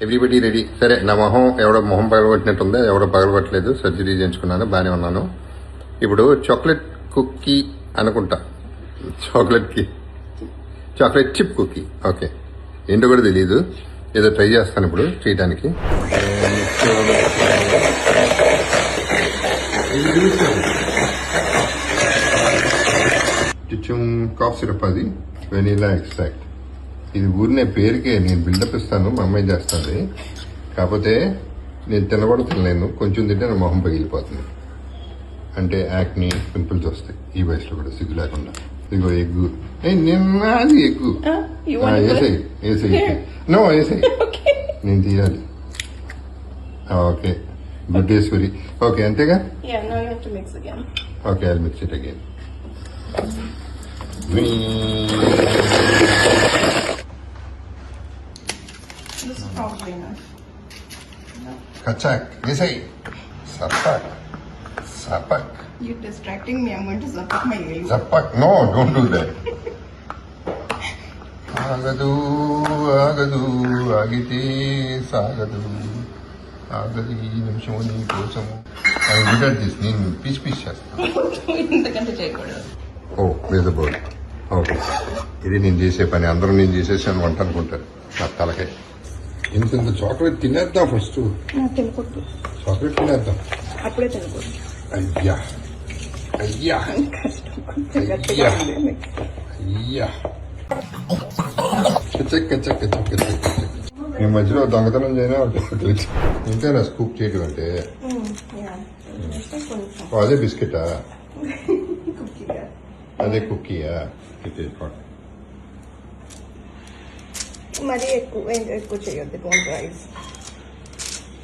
Everybody ready. సరే, నా ఎవడో మొహం పగలగొట్టినట్టుంది, ఎవడో పగలగొట్టలేదు, సర్జరీ చేయించుకున్నాను, బాగానే ఉన్నాను. ఇప్పుడు చాక్లెట్ కుక్కీ అనుకుంటా, చాక్లెట్ చిప్ కుక్కీ. ఓకే, ఏంటో కూడా తెలియదు, ఏదో ట్రై చేస్తాను ఇప్పుడు చేయడానికి. కొంచెం కాఫ్ సిరప్, అది వెనీలా ఎక్స్ట్రాక్ట్. ఇది ఊరినే పేరుకే నేను బిల్డప్ ఇస్తాను, మా అమ్మాయి చేస్తుంది. కాకపోతే నేను తినకూడదు, తినలేను. కొంచెం తింటే నా మొహం పగిలిపోతుంది, అంటే యాక్ని, పింపుల్స్ వస్తాయి ఈ వయసులో కూడా, సిగ్గు లేకుండా. ఇదిగో ఎగ్గు, నిన్నది ఎగ్గు వేసేయి. నో వేసేయి, నేను తీయాలి. ఓకే, గుడ్డేశ్వరి. ఓకే, అంతేగా. Okay, I will mix it again. కచాక్ వేసాయి. సపక్ సపక్. You're distracting me. I'm going to zap up my ears. సపక్. No, don't do that. ఆగదు ఆగదు ఆగితే సాగదు, ఆగదు ఈ నిమిషము నీ కోసము. I good at this. నేను పీస్ చేస్తాను. ఇంతకంటే చేయకూడదు. ఓ, వేదబోల్. ఓకే, ఇది నేను చేసే పని. అందరూ నేను చేసేసాను వంట అనుకుంటారు, నా తలకే. ఇంత చాక్లెట్ తినేద్దాం ఫస్ట్. తినకూడదు, చాక్లెట్ తినేద్దాం. అప్పుడే తినకూడదు. అయ్యా అయ్యా అయ్యా అయ్యా. ఈ మధ్యలో దొంగతనం చేయనా ఇంతేనా స్కూప్ చేయడం అంటే? అదే బిస్కెటా? అదే కుక్కీయా? మరీ ఎక్కువ చేయొద్దు. Don't rice.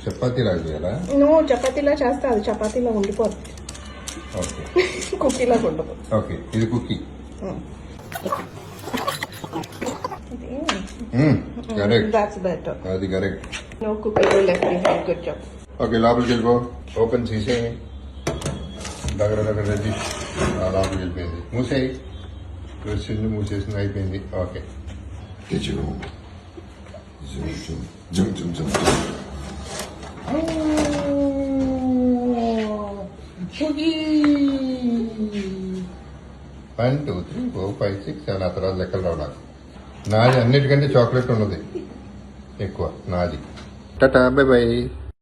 చపాతీ లాగా చేయాలా? నో, చపాతీలా చేస్తే అది చపాతీలో ఉండిపోతుంది. ఓకే, కుక్కీలా ఉండదు. ఓకే, ఇది కుక్కీ. Correct, that's better. అది correct. No cookie left behind. Good job. Okay, లోపలికి వెళ్ళిపో. ఓపెన్ చేసేయి. దగ్గర దగ్గర రెడ్డి లోపలికి వెళ్ళిపోయింది. మూసేయి. క్వశ్చన్ మూసేసింది, అయిపోయింది. ఓకే, వన్ 2 3 4 5 6 7 ఆ తర్వాత లెక్కలు రావు నాకు. నాది అన్నిటికంటే చాక్లెట్ ఉన్నది ఎక్కువ, నాది. Tata, by by.